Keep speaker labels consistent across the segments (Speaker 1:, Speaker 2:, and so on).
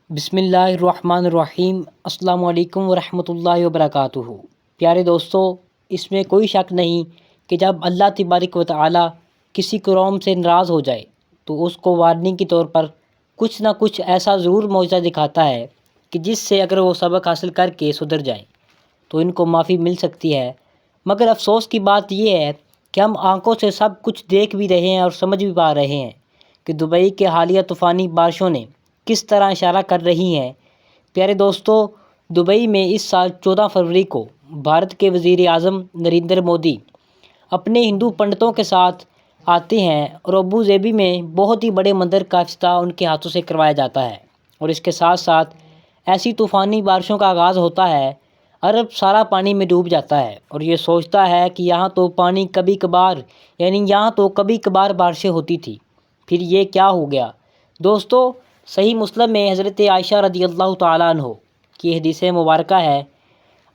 Speaker 1: بسم اللہ الرحمن الرحیم۔ السلام علیکم ورحمۃ اللہ وبرکاتہ۔ پیارے دوستو، اس میں کوئی شک نہیں کہ جب اللہ تبارک و تعالی کسی قوم سے ناراض ہو جائے تو اس کو وارننگ کے طور پر کچھ نہ کچھ ایسا ضرور معجزہ دکھاتا ہے کہ جس سے اگر وہ سبق حاصل کر کے سدھر جائیں تو ان کو معافی مل سکتی ہے۔ مگر افسوس کی بات یہ ہے کہ ہم آنکھوں سے سب کچھ دیکھ بھی رہے ہیں اور سمجھ بھی پا رہے ہیں کہ دبئی کے حالیہ طوفانی بارشوں نے کس طرح اشارہ کر رہی ہیں۔ پیارے دوستو، دبئی میں اس سال 14 فروری کو بھارت کے وزیر اعظم نریندر مودی اپنے ہندو پنڈتوں کے ساتھ آتے ہیں اور ابو ظبی میں بہت ہی بڑے مندر کا افتتاح ان کے ہاتھوں سے کروایا جاتا ہے، اور اس کے ساتھ ساتھ ایسی طوفانی بارشوں کا آغاز ہوتا ہے۔ عرب سارا پانی میں ڈوب جاتا ہے اور یہ سوچتا ہے کہ یہاں تو کبھی کبھار بارشیں ہوتی تھی، پھر یہ کیا ہو گیا۔ دوستو، صحیح مسلم میں حضرت عائشہ رضی اللہ تعالیٰ عنہ کی حدیث مبارکہ ہے،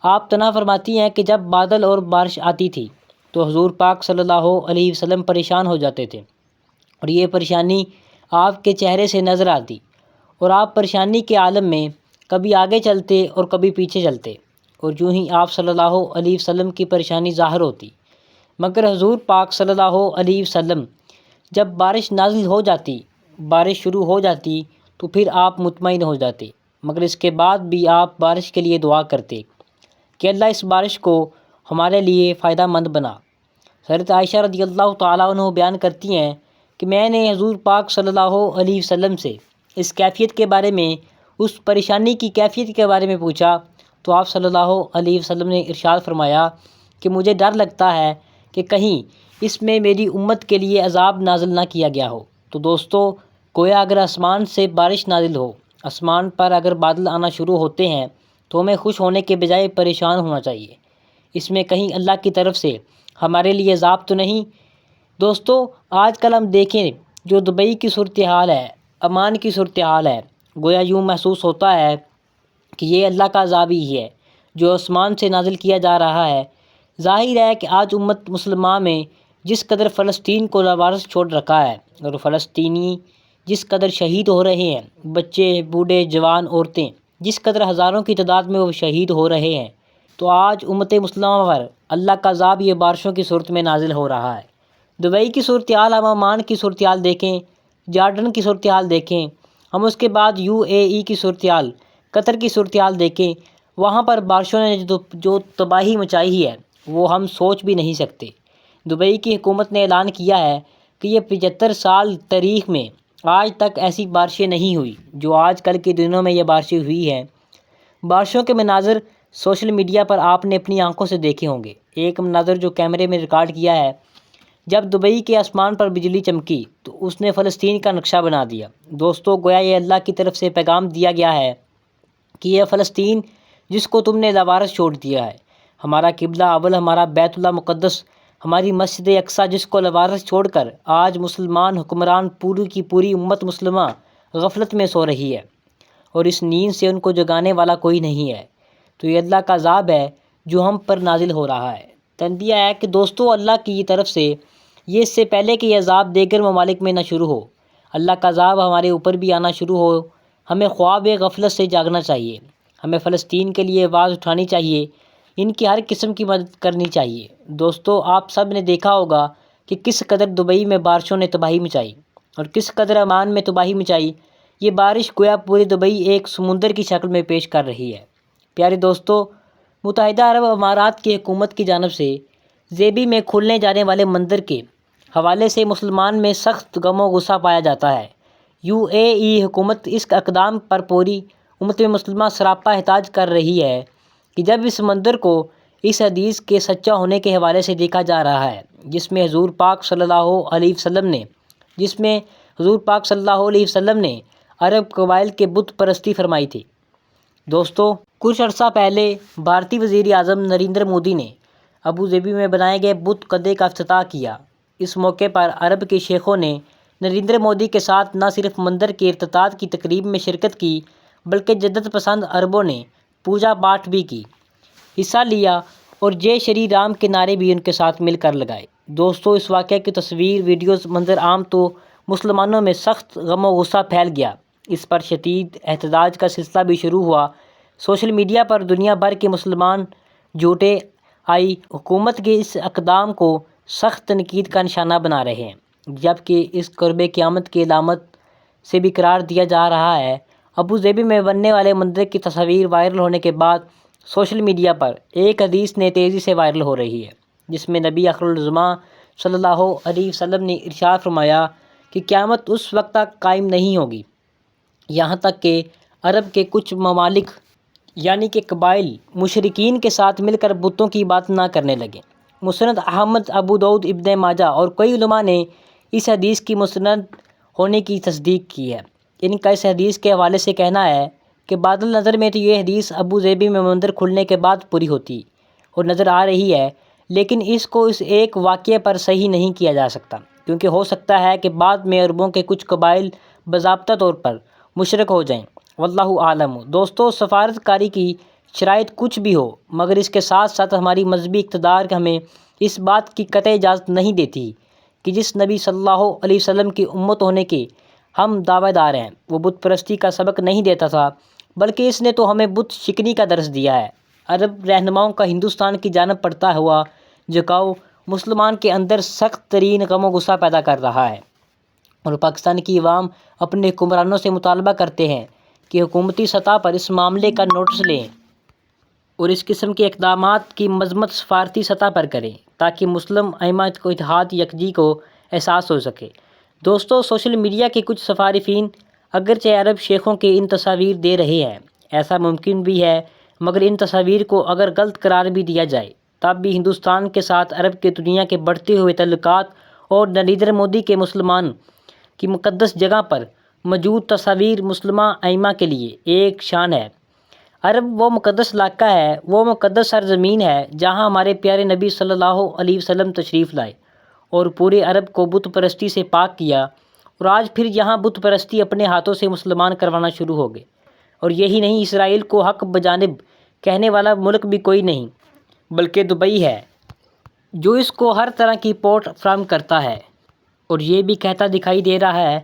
Speaker 1: آپ تنا فرماتی ہیں کہ جب بادل اور بارش آتی تھی تو حضور پاک صلی اللہ علیہ وسلم پریشان ہو جاتے تھے، اور یہ پریشانی آپ کے چہرے سے نظر آتی، اور آپ پریشانی کے عالم میں کبھی آگے چلتے اور کبھی پیچھے چلتے، اور یوں ہی آپ صلی اللہ علیہ وسلم کی پریشانی ظاہر ہوتی۔ مگر حضور پاک صلی اللہ علیہ وسلم جب بارش شروع ہو جاتی تو پھر آپ مطمئن ہو جاتے، مگر اس کے بعد بھی آپ بارش کے لیے دعا کرتے کہ اللہ اس بارش کو ہمارے لیے فائدہ مند بنا۔ حضرت عائشہ رضی اللہ تعالیٰ عنہ بیان کرتی ہیں کہ میں نے حضور پاک صلی اللہ علیہ وسلم سے اس کیفیت کے بارے میں، اس پریشانی کی کیفیت کے بارے میں پوچھا تو آپ صلی اللہ علیہ وسلم نے ارشاد فرمایا کہ مجھے ڈر لگتا ہے کہ کہیں اس میں میری امت کے لیے عذاب نازل نہ کیا گیا ہو۔ تو دوستو، گویا اگر آسمان سے بارش نازل ہو، آسمان پر اگر بادل آنا شروع ہوتے ہیں تو ہمیں خوش ہونے کے بجائے پریشان ہونا چاہیے۔ اس میں کہیں اللہ کی طرف سے ہمارے لیے عذاب تو نہیں۔ دوستو، آج کل ہم دیکھیں جو دبئی کی صورتحال ہے، امان کی صورتحال ہے، گویا یوں محسوس ہوتا ہے کہ یہ اللہ کا عذاب ہی ہے جو آسمان سے نازل کیا جا رہا ہے۔ ظاہر ہے کہ آج امت مسلمہ میں جس قدر فلسطین کو لاوارث چھوڑ رکھا ہے اور فلسطینی جس قدر شہید ہو رہے ہیں، بچے، بوڑھے، جوان، عورتیں، جس قدر ہزاروں کی تعداد میں وہ شہید ہو رہے ہیں، تو آج امت مسلمہ پر اللہ کا عذاب یہ بارشوں کی صورت میں نازل ہو رہا ہے۔ دبئی کی صورتحال، ہم عمان کی صورتحال دیکھیں، جارڈن کی صورتحال دیکھیں، ہم اس کے بعد UAE کی صورتحال، قطر کی صورتحال دیکھیں، وہاں پر بارشوں نے جو تباہی مچائی ہے وہ ہم سوچ بھی نہیں سکتے۔ دبئی کی حکومت نے اعلان کیا ہے کہ یہ 75 سال تاریخ میں آج تک ایسی بارشیں نہیں ہوئی جو آج کل کے دنوں میں یہ بارشیں ہوئی ہیں۔ بارشوں کے مناظر سوشل میڈیا پر آپ نے اپنی آنکھوں سے دیکھے ہوں گے۔ ایک مناظر جو کیمرے میں ریکارڈ کیا ہے، جب دبئی کے آسمان پر بجلی چمکی تو اس نے فلسطین کا نقشہ بنا دیا۔ دوستو، گویا یہ اللہ کی طرف سے پیغام دیا گیا ہے کہ یہ فلسطین جس کو تم نے لاوارث چھوڑ دیا ہے، ہمارا قبلہ اول، ہمارا بیت اللہ مقدس، ہماری مسجد اقصیٰ جس کو لاوارث چھوڑ کر آج مسلمان حکمران پوری کی پوری امت مسلمہ غفلت میں سو رہی ہے، اور اس نیند سے ان کو جگانے والا کوئی نہیں ہے، تو یہ اللہ کا عذاب ہے جو ہم پر نازل ہو رہا ہے۔ تنبیہ ہے کہ دوستو، اللہ کی طرف سے یہ اس سے پہلے کہ یہ عذاب دیگر ممالک میں نہ شروع ہو، اللہ کا عذاب ہمارے اوپر بھی آنا شروع ہو، ہمیں خواب غفلت سے جاگنا چاہیے، ہمیں فلسطین کے لیے آواز اٹھانی چاہیے، ان کی ہر قسم کی مدد کرنی چاہیے۔ دوستو، آپ سب نے دیکھا ہوگا کہ کس قدر دبئی میں بارشوں نے تباہی مچائی اور کس قدر عمان میں تباہی مچائی۔ یہ بارش گویا پوری دبئی ایک سمندر کی شکل میں پیش کر رہی ہے۔ پیارے دوستو، متحدہ عرب امارات کی حکومت کی جانب سے ظبی میں کھلنے جانے والے مندر کے حوالے سے مسلمان میں سخت غم و غصہ پایا جاتا ہے۔ UAE حکومت اس اقدام پر پوری امت مسلمہ سراپا احتجاج کر رہی ہے کہ جب اس مندر کو اس حدیث کے سچا ہونے کے حوالے سے دیکھا جا رہا ہے جس میں حضور پاک صلی اللہ علیہ وسلم نے عرب قبائل کے بت پرستی فرمائی تھی۔ دوستو، کچھ عرصہ پہلے بھارتی وزیر اعظم نریندر مودی نے ابو ظبی میں بنائے گئے بت قدے کا افتتاح کیا۔ اس موقع پر عرب کے شیخوں نے نریندر مودی کے ساتھ نہ صرف مندر کے افتتاح کی تقریب میں شرکت کی بلکہ جدت پسند عربوں نے پوجا پاٹ بھی کی، حصہ لیا اور جے شری رام کے نعرے بھی ان کے ساتھ مل کر لگائے۔ دوستو، اس واقعہ کی تصویر، ویڈیوز، منظر عام تو مسلمانوں میں سخت غم و غصہ پھیل گیا اس پر شدید احتجاج کا سلسلہ بھی شروع ہوا۔ سوشل میڈیا پر دنیا بھر کے مسلمان جھوٹے آئی حکومت کے اس اقدام کو سخت تنقید کا نشانہ بنا رہے ہیں، جبکہ اس قرب قیامت کی علامت سے بھی قرار دیا جا رہا ہے۔ ابو ظبی میں بننے والے مندر کی تصاویر وائرل ہونے کے بعد سوشل میڈیا پر ایک حدیث نے تیزی سے وائرل ہو رہی ہے، جس میں نبی اخرالزماں صلی اللہ علیہ وسلم نے ارشاد فرمایا کہ قیامت اس وقت تک قائم نہیں ہوگی یہاں تک کہ عرب کے کچھ ممالک یعنی کہ قبائل مشرکین کے ساتھ مل کر بتوں کی عبادت نہ کرنے لگیں۔ مسند احمد، ابو داؤد، ابن ماجہ اور کئی علماء نے اس حدیث کی مستند ہونے کی تصدیق کی ہے۔ ان کا اس حدیث کے حوالے سے کہنا ہے کہ بعد النظر میں تو یہ حدیث ابو ظبی میں مندر کھلنے کے بعد پوری ہوتی اور نظر آ رہی ہے، لیکن اس کو اس ایک واقعے پر صحیح نہیں کیا جا سکتا، کیونکہ ہو سکتا ہے کہ بعد میں عربوں کے کچھ قبائل باضابطہ طور پر مشرک ہو جائیں۔ واللہ عالم۔ دوستو، سفارت کاری کی شرائط کچھ بھی ہو، مگر اس کے ساتھ ساتھ ہماری مذہبی اقتدار ہمیں اس بات کی قطعی اجازت نہیں دیتی کہ جس نبی صلی اللہ علیہ وسلم کی امت ہونے کے ہم دعوے دار ہیں، وہ بت پرستی کا سبق نہیں دیتا تھا، بلکہ اس نے تو ہمیں بت شکنی کا درس دیا ہے۔ عرب رہنماؤں کا ہندوستان کی جانب پڑتا ہوا جھکاؤ مسلمان کے اندر سخت ترین غم و غصہ پیدا کر رہا ہے، اور پاکستان کی عوام اپنے حکمرانوں سے مطالبہ کرتے ہیں کہ حکومتی سطح پر اس معاملے کا نوٹس لیں اور اس قسم کے اقدامات کی مذمت سفارتی سطح پر کریں تاکہ مسلم ائمہ کو اتحاد یکجہتی کو احساس ہو سکے۔ دوستو، سوشل میڈیا کے کچھ صارفین اگرچہ عرب شیخوں کے ان تصاویر دے رہے ہیں، ایسا ممکن بھی ہے، مگر ان تصاویر کو اگر غلط قرار بھی دیا جائے تب بھی ہندوستان کے ساتھ عرب کے دنیا کے بڑھتے ہوئے تعلقات اور نریندر مودی کے مسلمان کی مقدس جگہ پر موجود تصاویر مسلمہ ائمہ کے لیے ایک شان ہے۔ عرب وہ مقدس علاقہ ہے، وہ مقدس سرزمین ہے جہاں ہمارے پیارے نبی صلی اللہ علیہ وسلم تشریف لائے اور پورے عرب کو بت پرستی سے پاک کیا، اور آج پھر یہاں بت پرستی اپنے ہاتھوں سے مسلمان کروانا شروع ہو گئے۔ اور یہی نہیں، اسرائیل کو حق بجانب کہنے والا ملک بھی کوئی نہیں بلکہ دبئی ہے، جو اس کو ہر طرح کی پورٹ فراہم کرتا ہے اور یہ بھی کہتا دکھائی دے رہا ہے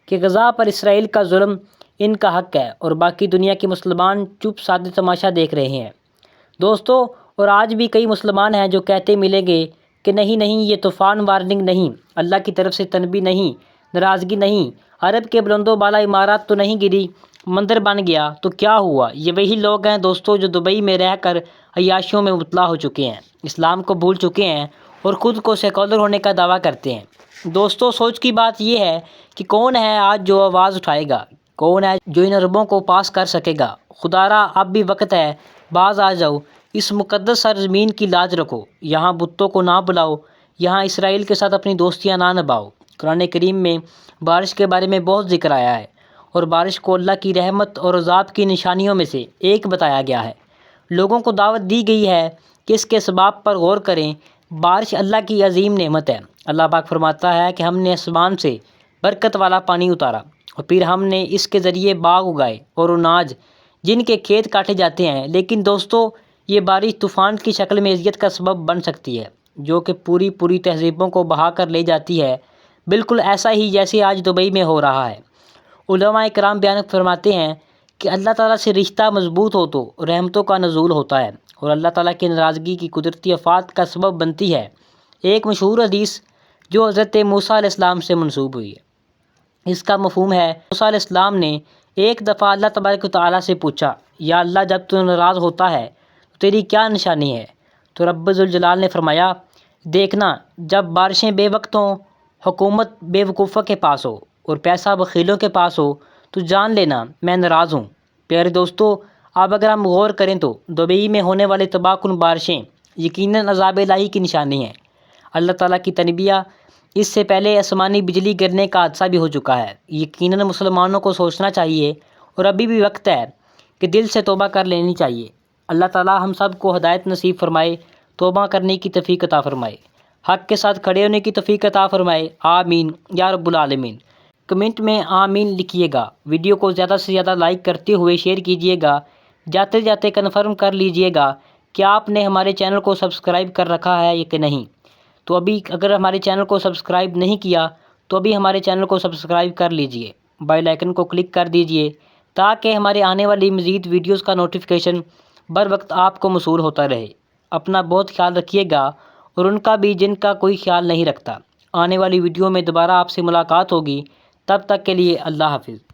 Speaker 1: کہ غزہ پر اسرائیل کا ظلم ان کا حق ہے، اور باقی دنیا کے مسلمان چپ سادھ تماشا دیکھ رہے ہیں۔ دوستو، اور آج بھی کئی مسلمان ہیں جو کہتے ملیں گے کہ نہیں، یہ طوفان وارننگ نہیں، اللہ کی طرف سے تنبیہ نہیں، ناراضگی نہیں، عرب کے بلند و بالا عمارات تو نہیں گری، مندر بن گیا تو کیا ہوا؟ یہ وہی لوگ ہیں دوستو جو دبئی میں رہ کر عیاشیوں میں مبتلا ہو چکے ہیں، اسلام کو بھول چکے ہیں اور خود کو سیکولر ہونے کا دعویٰ کرتے ہیں۔ دوستو، سوچ کی بات یہ ہے کہ کون ہے آج جو آواز اٹھائے گا، کون ہے جو ان عربوں کو پاس کر سکے گا؟ خدارا، اب بھی وقت ہے، باز آ جاؤ، اس مقدس سرزمین کی لاج رکھو، یہاں بتوں کو نہ بلاؤ، یہاں اسرائیل کے ساتھ اپنی دوستیاں نہ نبھاؤ۔ قرآن کریم میں بارش کے بارے میں بہت ذکر آیا ہے، اور بارش کو اللہ کی رحمت اور عذاب کی نشانیوں میں سے ایک بتایا گیا ہے۔ لوگوں کو دعوت دی گئی ہے کہ اس کے اسباب پر غور کریں۔ بارش اللہ کی عظیم نعمت ہے۔ اللہ پاک فرماتا ہے کہ ہم نے آسمان سے برکت والا پانی اتارا اور پھر ہم نے اس کے ذریعے باغ اگائے اور اناج جن کے کھیت کاٹے جاتے ہیں، لیکن دوستو یہ بارش طوفان کی شکل میں اذیت کا سبب بن سکتی ہے جو کہ پوری تہذیبوں کو بہا کر لے جاتی ہے، بالکل ایسا ہی جیسے آج دبئی میں ہو رہا ہے۔ علماء کرام بیان فرماتے ہیں کہ اللہ تعالیٰ سے رشتہ مضبوط ہو تو رحمتوں کا نزول ہوتا ہے اور اللہ تعالیٰ کی ناراضگی کی قدرتی آفات کا سبب بنتی ہے۔ ایک مشہور حدیث جو حضرت موسیٰ علیہ السلام سے منسوب ہوئی ہے، اس کا مفہوم ہے، موسیٰ علیہ السلام نے ایک دفعہ اللہ تبارک و تعالیٰ سے پوچھا، یا اللہ، جب تو ناراض ہوتا ہے تو تیری کیا نشانی ہے؟ تو رب ذوالجلال نے فرمایا، دیکھنا، جب بارشیں بے وقت ہوں، حکومت بے وقوفوں کے پاس ہو اور پیسہ بخیلوں کے پاس ہو تو جان لینا میں ناراض ہوں۔ پیارے دوستو، اب اگر ہم غور کریں تو دبئی میں ہونے والے تباہ کن بارشیں یقیناً عذاب الہی کی نشانی ہیں۔ اللہ تعالیٰ کی تنبیہ، اس سے پہلے آسمانی بجلی گرنے کا حادثہ بھی ہو چکا ہے۔ یقیناً مسلمانوں کو سوچنا چاہیے اور ابھی بھی وقت ہے کہ دل سے توبہ کر لینی چاہیے۔ اللہ تعالیٰ ہم سب کو ہدایت نصیب فرمائے، توبہ کرنے کی توفیق عطا فرمائے، حق کے ساتھ کھڑے ہونے کی توفیق عطا فرمائے، آمین یا رب العالمین۔ کمنٹ میں آمین لکھیے گا، ویڈیو کو زیادہ سے زیادہ لائک کرتے ہوئے شیئر کیجیے گا، جاتے جاتے کنفرم کر لیجیے گا کہ آپ نے ہمارے چینل کو سبسکرائب کر رکھا ہے یا کہ نہیں۔ تو ابھی اگر ہمارے چینل کو سبسکرائب نہیں کیا تو ابھی ہمارے چینل کو سبسکرائب کر لیجیے۔ بیل آئکن کو کلک کر دیجئے تاکہ ہمارے آنے والی مزید ویڈیوز کا نوٹیفیکیشن بر وقت آپ کو موصول ہوتا رہے۔ اپنا بہت خیال رکھیے گا اور ان کا بھی جن کا کوئی خیال نہیں رکھتا۔ آنے والی ویڈیو میں دوبارہ آپ سے ملاقات ہوگی، تب تک کے لیے اللہ حافظ۔